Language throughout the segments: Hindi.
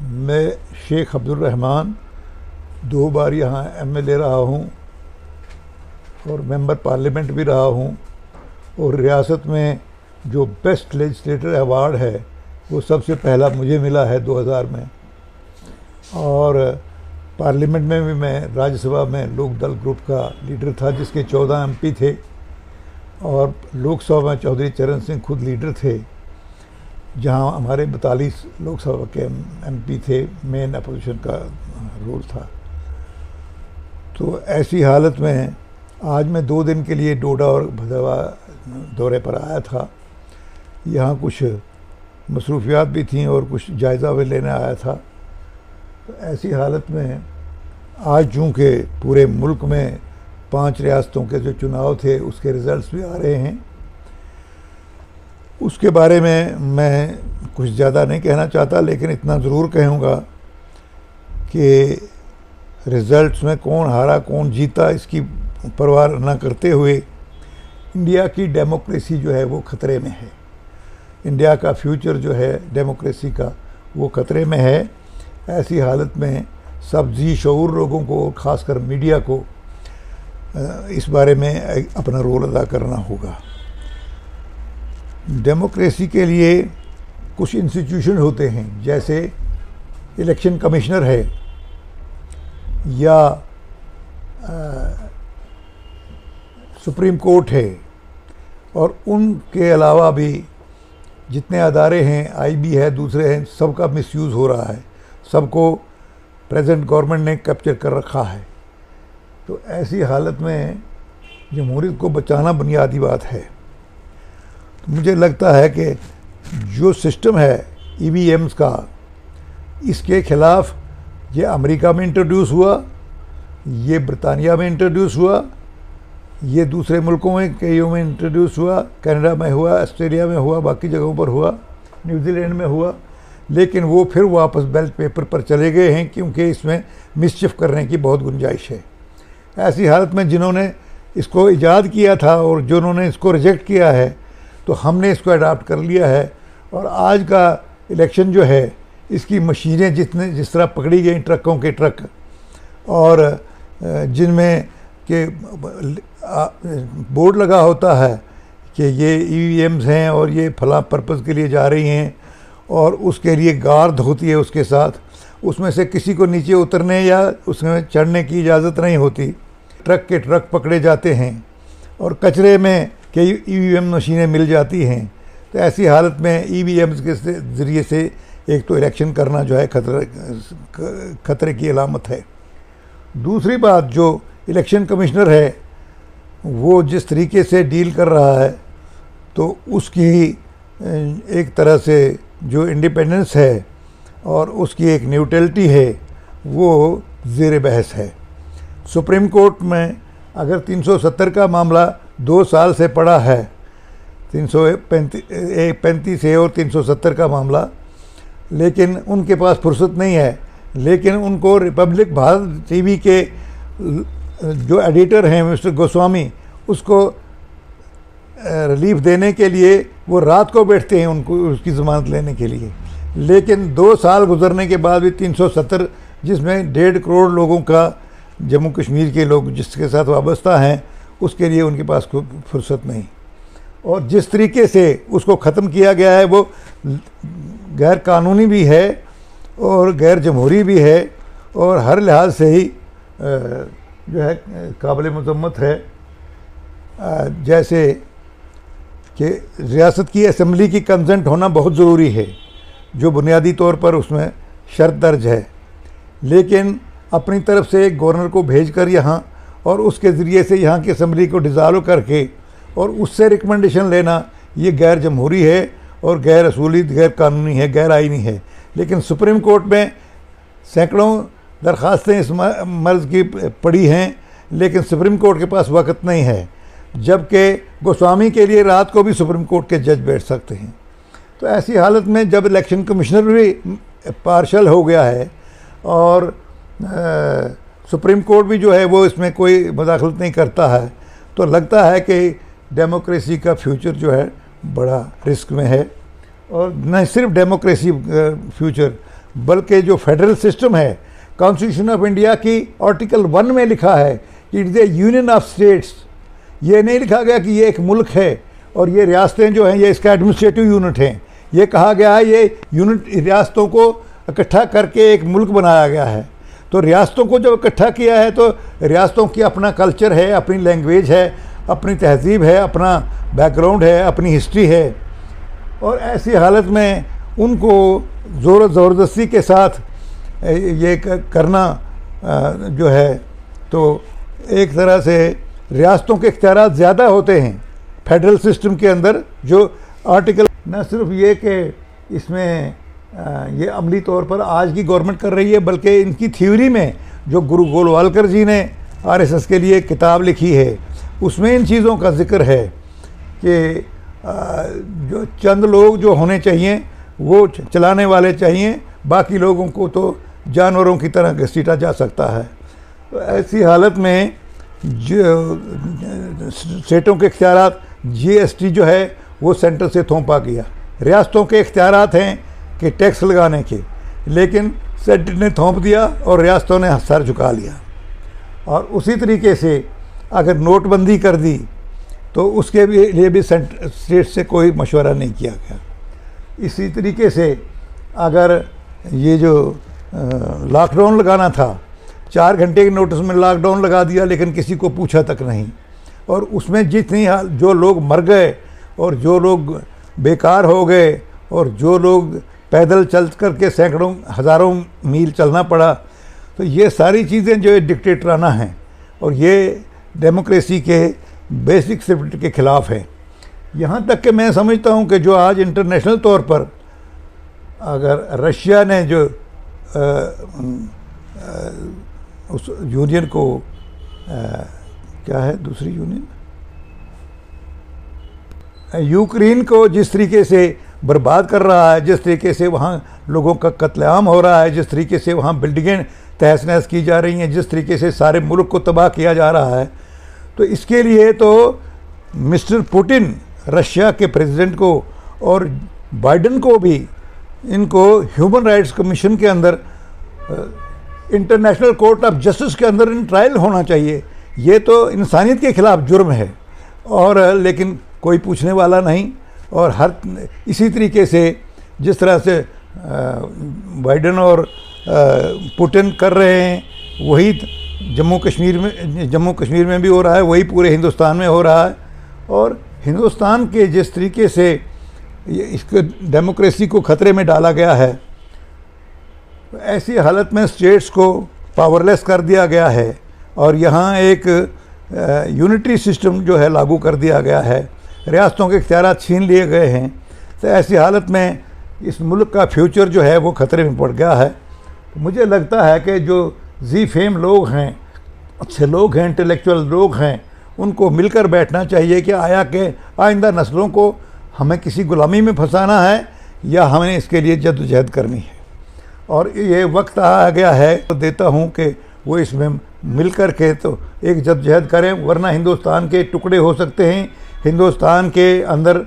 मैं शेख अब्दुल रहमान 2 बार यहाँ एमएलए रहा हूँ और मेंबर पार्लियामेंट भी रहा हूँ। और रियासत में जो बेस्ट लेजिस्लेटर अवार्ड है वो सबसे पहला मुझे मिला है 2000 में। और पार्लियामेंट में भी मैं राज्यसभा में लोक दल ग्रुप का लीडर था, जिसके 14 एमपी थे। और लोकसभा में चौधरी चरण सिंह खुद लीडर थे, जहां हमारे 42 लोकसभा के एमपी थे। मेन अपोजिशन का रोल था। तो ऐसी हालत में आज मैं 2 दिन के लिए डोडा और भदरवा दौरे पर आया था। यहाँ कुछ मसरूफियात भी थीं और कुछ जायज़ा भी लेने आया था। तो ऐसी हालत में आज चूँकि पूरे मुल्क में 5 रियासतों के जो चुनाव थे उसके रिज़ल्ट्स भी आ रहे हैं, उसके बारे में मैं कुछ ज़्यादा नहीं कहना चाहता, लेकिन इतना ज़रूर कहूँगा कि रिज़ल्ट्स में कौन हारा कौन जीता इसकी परवाह न करते हुए इंडिया की डेमोक्रेसी जो है वो ख़तरे में है। इंडिया का फ्यूचर जो है डेमोक्रेसी का वो ख़तरे में है। ऐसी हालत में सब जी शऊर लोगों को, ख़ासकर मीडिया को, इस बारे में अपना रोल अदा करना होगा। डेमोक्रेसी के लिए कुछ इंस्टीट्यूशन होते हैं, जैसे इलेक्शन कमिश्नर है या सुप्रीम कोर्ट है। और उनके अलावा भी जितने अदारे हैं, आईबी है, दूसरे हैं, सबका मिसयूज़ हो रहा है। सबको प्रेजेंट गवर्नमेंट ने कैप्चर कर रखा है। तो ऐसी हालत में जमहूरियत को बचाना बुनियादी बात है। तो मुझे लगता है कि जो सिस्टम है ईवीएम्स का, इसके ख़िलाफ़ ये अमेरिका में इंट्रोड्यूस हुआ, ये ब्रिटानिया में इंट्रोड्यूस हुआ, ये दूसरे मुल्कों में कईयों में इंट्रोड्यूस हुआ, कनाडा में हुआ, ऑस्ट्रेलिया में हुआ, बाकी जगहों पर हुआ, न्यूजीलैंड में हुआ। लेकिन वो फिर वापस बैलेट पेपर पर चले गए हैं, क्योंकि इसमें मिसचिफ करने की बहुत गुंजाइश है। ऐसी हालत में जिन्होंने इसको ईजाद किया था और जिन्होंने इसको रिजेक्ट किया है, तो हमने इसको अडाप्ट कर लिया है। और आज का इलेक्शन जो है, इसकी मशीनें जिस तरह पकड़ी गई, ट्रकों के ट्रक, और जिनमें के बोर्ड लगा होता है कि ये ईवीएम्स हैं और ये फला पर्पज़ के लिए जा रही हैं, और उसके लिए गार्ड होती है उसके साथ। उसमें से किसी को नीचे उतरने या उसमें चढ़ने की इजाज़त नहीं होती। ट्रक के ट्रक पकड़े जाते हैं और कचरे में कई ईवीएम मशीनें मिल जाती हैं। तो ऐसी हालत में ईवीएम्स के ज़रिए से एक तो इलेक्शन करना जो है खतरे की अलामत है। दूसरी बात, जो इलेक्शन कमिश्नर है वो जिस तरीके से डील कर रहा है, तो उसकी एक तरह से जो इंडिपेंडेंस है और उसकी एक न्यूट्रलिटी है वो ज़ेर बहस है। सुप्रीम कोर्ट में अगर 370 का मामला 2 साल से पड़ा है, 335 है और 370 का मामला, लेकिन उनके पास फुर्सत नहीं है। लेकिन उनको रिपब्लिक भारत टीवी के जो एडिटर हैं मिस्टर गोस्वामी, उसको रिलीफ देने के लिए वो रात को बैठते हैं उनको उसकी ज़मानत लेने के लिए। लेकिन 2 साल गुजरने के बाद भी 370, जिसमें 1.5 करोड़ लोगों का, जम्मू कश्मीर के लोग जिसके साथ वाबस्ता हैं, उसके लिए उनके पास कोई फुर्सत नहीं। और जिस तरीके से उसको ख़त्म किया गया है वो गैर कानूनी भी है और गैर जमहूरी भी है, और हर लिहाज से ही जो है काबिल मज़म्मत है। जैसे कि रियासत की असम्बली की कंसेंट होना बहुत ज़रूरी है, जो बुनियादी तौर पर उसमें शर्त दर्ज है। लेकिन अपनी तरफ से एक गवर्नर को भेजकर यहाँ, और उसके ज़रिए से यहाँ की असम्बली को डिज़ाल्व करके और उससे रिकमेंडेशन लेना, ये गैर जमहूरी है और गैर असूली, गैर कानूनी है, गैर आइनी है। लेकिन सुप्रीम कोर्ट में सैकड़ों दरख्वास्तें इस मर्ज़ की पड़ी हैं, लेकिन सुप्रीम कोर्ट के पास वक्त नहीं है। जबकि गोस्वामी के लिए रात को भी सुप्रीम कोर्ट के जज बैठ सकते हैं। तो ऐसी हालत में जब इलेक्शन कमिश्नर भी पार्शल हो गया है और सुप्रीम कोर्ट भी जो है वो इसमें कोई मदाखलत नहीं करता है, तो लगता है कि डेमोक्रेसी का फ्यूचर जो है बड़ा रिस्क में है। और न सिर्फ डेमोक्रेसी फ्यूचर, बल्कि जो फेडरल सिस्टम है, कॉन्स्टिट्यूशन ऑफ इंडिया की आर्टिकल 1 में लिखा है कि it is A union of states. ये नहीं लिखा गया कि ये एक मुल्क है और ये रियासतें जो हैं ये इसका एडमिनिस्ट्रेटिव यूनिट हैं। ये कहा गया है ये यूनिट रियासतों को इकट्ठा करके एक मुल्क बनाया गया है। तो रियासतों को जब इकट्ठा किया है तो रियासतों की अपना कल्चर है, अपनी लैंग्वेज है, अपनी तहजीब है, अपना बैकग्राउंड है, अपनी हिस्ट्री है। और ऐसी हालत में उनको ज़ोर ज़बरदस्ती के साथ ये करना जो है, तो एक तरह से रियासतों के इख्तियारात ज़्यादा होते हैं फेडरल सिस्टम के अंदर। जो आर्टिकल न सिर्फ ये कि इसमें ये अमली तौर पर आज की गवर्नमेंट कर रही है, बल्कि इनकी थ्योरी में जो गुरु गोलवालकर जी ने आरएसएस के लिए किताब लिखी है उसमें इन चीज़ों का जिक्र है कि जो चंद लोग जो होने चाहिए वो चलाने वाले चाहिए, बाकी लोगों को तो जानवरों की तरह घसीटा जा सकता है। तो ऐसी हालत में जो स्टेटों के इख्तियारात, जीएसटी जो है वो सेंटर से थोपा गया। रियासतों के इख्तियारात हैं कि टैक्स लगाने के, लेकिन सेंटर ने थोप दिया और रियासतों ने सर झुका लिया। और उसी तरीके से अगर नोटबंदी कर दी तो उसके लिए भी स्टेट से कोई मशवरा नहीं किया गया। इसी तरीके से अगर ये जो लॉकडाउन लगाना था, 4 घंटे के नोटिस में लॉकडाउन लगा दिया, लेकिन किसी को पूछा तक नहीं। और उसमें जितनी जो लोग मर गए और जो लोग बेकार हो गए और जो लोग पैदल चल कर के सैकड़ों हज़ारों मील चलना पड़ा, तो ये सारी चीज़ें जो है डिक्टेटराना हैं और ये डेमोक्रेसी के बेसिक स्पिरिट के ख़िलाफ़ है। यहाँ तक कि मैं समझता हूँ कि जो आज इंटरनेशनल तौर पर अगर रशिया ने जो उस यूनियन को क्या है दूसरी यूनियन, यूक्रेन को जिस तरीके से बर्बाद कर रहा है, जिस तरीके से वहाँ लोगों का कत्लेआम हो रहा है, जिस तरीके से वहाँ बिल्डिंगें तहस नहस की जा रही हैं, जिस तरीके से सारे मुल्क को तबाह किया जा रहा है, तो इसके लिए तो मिस्टर पुतिन रशिया के प्रेसिडेंट को और बाइडन को भी इनको ह्यूमन राइट्स कमीशन के अंदर, इंटरनेशनल कोर्ट ऑफ जस्टिस के अंदर इन ट्रायल होना चाहिए। ये तो इंसानियत के ख़िलाफ़ जुर्म है और लेकिन कोई पूछने वाला नहीं। और हर इसी तरीके से जिस तरह से बाइडन और पुतिन कर रहे हैं, वही जम्मू कश्मीर में भी हो रहा है, वही पूरे हिंदुस्तान में हो रहा है। और हिंदुस्तान के जिस तरीके से इसको डेमोक्रेसी को ख़तरे में डाला गया है, ऐसी हालत में स्टेट्स को पावरलेस कर दिया गया है और यहाँ एक यूनिटरी सिस्टम जो है लागू कर दिया गया है, रियासतों के इख्तियारात छीन लिए गए हैं। तो ऐसी हालत में इस मुल्क का फ्यूचर जो है वो ख़तरे में पड़ गया है। तो मुझे लगता है कि जो जी फेम लोग हैं, अच्छे लोग हैं, इंटेलेक्चुअल लोग हैं, उनको मिलकर बैठना चाहिए कि आइंदा नस्लों को हमें किसी गुलामी में फंसाना है या हमें इसके लिए जद्दोजहद करनी है। और ये वक्त आ गया है, तो देता हूँ कि वो इसमें मिलकर के तो एक जद्दोजहद करें, वरना हिंदुस्तान के टुकड़े हो सकते हैं। हिंदुस्तान के अंदर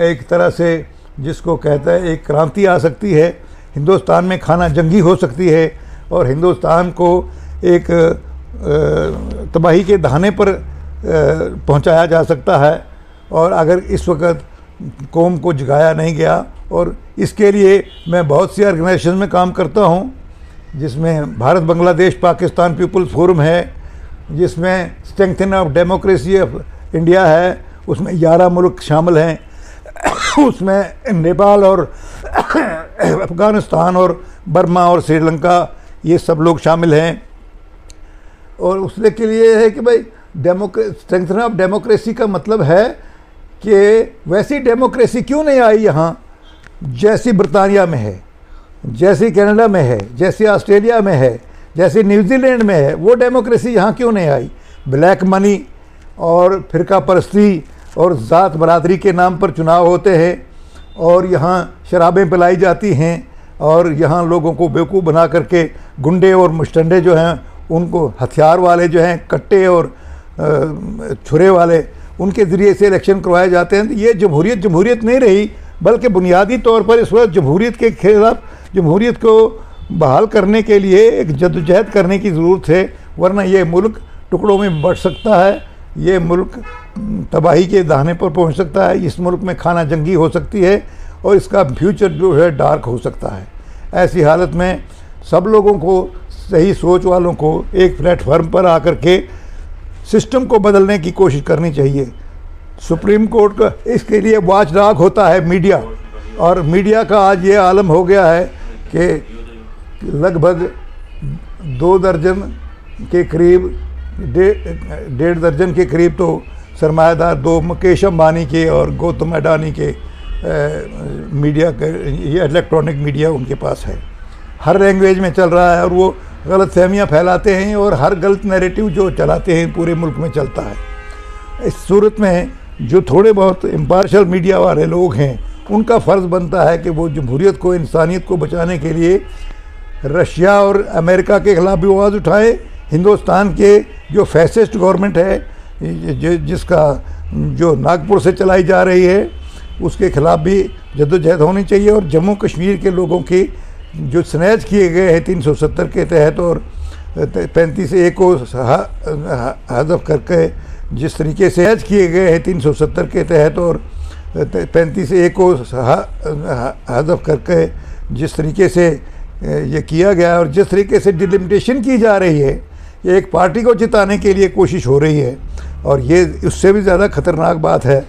एक तरह से जिसको कहता है एक क्रांति आ सकती है, हिंदुस्तान में खाना जंगी हो सकती है और हिंदुस्तान को एक तबाही के दहाने पर पहुंचाया जा सकता है। और अगर इस वक्त कौम को जगाया नहीं गया, और इसके लिए मैं बहुत सी ऑर्गेनाइजेशन में काम करता हूं, जिसमें भारत बांग्लादेश पाकिस्तान पीपल्स फोरम है, जिसमें strengthen of democracy of India है, उसमें 11 मुल्क शामिल हैं, उसमें नेपाल और अफ़गानिस्तान और बर्मा और श्रीलंका ये सब लोग शामिल हैं। और उसके के लिए है कि भाई स्ट्रेंथन ऑफ डेमोक्रेसी का मतलब है कि वैसी डेमोक्रेसी क्यों नहीं आई यहाँ जैसी ब्रिटानिया में है, जैसी कनाडा में है, जैसी ऑस्ट्रेलिया में है, जैसे न्यूजीलैंड में है, वो डेमोक्रेसी यहाँ क्यों नहीं आई। ब्लैक मनी और फ़िरका परस्ती और ज़ात बरादरी के नाम पर चुनाव होते हैं और यहाँ शराबें पिलाई जाती हैं और यहाँ लोगों को बेवकूफ़ बना करके गुंडे और मुश्तंडे जो हैं, उनको हथियार वाले जो हैं, कट्टे और छुरे वाले, उनके ज़रिए से इलेक्शन करवाए जाते हैं। तो ये जमहूरियत नहीं रही, बल्कि बुनियादी तौर पर इस वक्त जमहूरियत के खिलाफ जमहूरियत को बहाल करने के लिए एक जद्दोजहद करने की ज़रूरत है, वरना ये मुल्क टुकड़ों में बढ़ सकता है, ये मुल्क तबाही के दाने पर पहुंच सकता है, इस मुल्क में खाना जंगी हो सकती है और इसका फ्यूचर जो है डार्क हो सकता है। ऐसी हालत में सब लोगों को, सही सोच वालों को एक प्लेटफार्म पर आकर के सिस्टम को बदलने की कोशिश करनी चाहिए। सुप्रीम कोर्ट का इसके लिए वॉच डॉग होता है मीडिया, और मीडिया का आज ये आलम हो गया है कि लगभग 2 दर्जन के करीब, 1.5 दर्जन के करीब तो सरमायादार 2 मुकेश अंबानी के और गौतम अडानी के मीडिया के, ये इलेक्ट्रॉनिक मीडिया उनके पास है, हर लैंग्वेज में चल रहा है और वो गलत फहमियाँ फैलाते हैं और हर गलत नैरेटिव जो चलाते हैं पूरे मुल्क में चलता है। इस सूरत में जो थोड़े बहुत इम्पार्शल मीडिया वाले लोग हैं, उनका फ़र्ज़ बनता है कि वो जमहूरियत को, इंसानियत को बचाने के लिए रशिया और अमेरिका के ख़िलाफ़ भी आवाज़ उठाए, हिंदुस्तान के जो फैसिस्ट गवर्नमेंट है जिसका जो नागपुर से चलाई जा रही है, उसके ख़िलाफ़ भी जद्दोजहद होनी चाहिए, और जम्मू कश्मीर के लोगों की जो स्नैच किए गए हैं 370 के तहत और 35A को हज़फ करके जिस तरीके से स्नैच किए गए हैं 370 के तहत और 35A को हज़फ करके जिस तरीके से ये किया गया और जिस तरीके से डिलिमिटेशन की जा रही है, ये एक पार्टी को जिताने के लिए कोशिश हो रही है। और ये उससे भी ज़्यादा ख़तरनाक बात है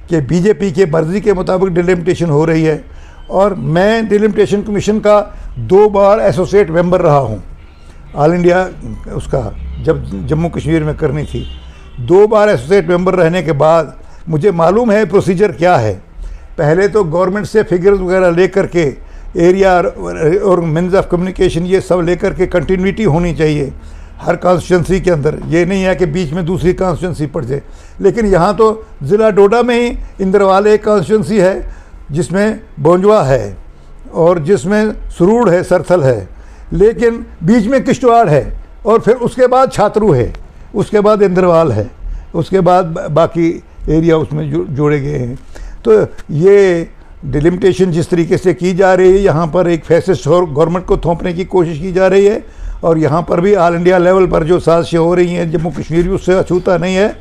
कि बीजेपी के मर्ज़ी के मुताबिक डिलिमिटेशन हो रही है। और मैं डिलिमिटेशन कमीशन का 2 बार एसोसिएट मेंबर रहा हूँ, ऑल इंडिया उसका जब जम्मू कश्मीर में करनी थी। 2 बार एसोसिएट मेंबर रहने के बाद मुझे मालूम है प्रोसीजर क्या है। पहले तो गवर्नमेंट से फिगर्स वगैरह लेकर के, एरिया और मीन्स ऑफ कम्युनिकेशन ये सब लेकर के कंटिन्यूटी होनी चाहिए हर कॉन्स्टिट्यूंसी के अंदर। ये नहीं है कि बीच में दूसरी कॉन्स्टिट्यूंसी पड़ जाए। लेकिन यहाँ तो ज़िला डोडा में ही इंद्रवाल एक कॉन्स्टिट्यूंसी है जिसमें बोंजवा है और जिसमें सरूड़ है, सरथल है, लेकिन बीच में किश्तवाड़ है, और फिर उसके बाद छात्रू है, उसके बाद इंद्रवाल है, उसके बाद बाकी एरिया उसमें जोड़े गए हैं। तो ये डिलिमिटेशन जिस तरीके से की जा रही है, यहाँ पर एक फैसिस्ट गवर्नमेंट को थोपने की कोशिश की जा रही है, और यहाँ पर भी ऑल इंडिया लेवल पर जो साजिशें हो रही हैं, जम्मू कश्मीर भी उससे अछूता नहीं है।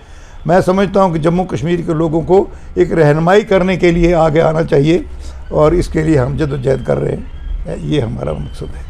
मैं समझता हूँ कि जम्मू कश्मीर के लोगों को एक रहनुमाई करने के लिए आगे आना चाहिए, और इसके लिए हम जद्दोजहद कर रहे हैं। ये हमारा मकसद है।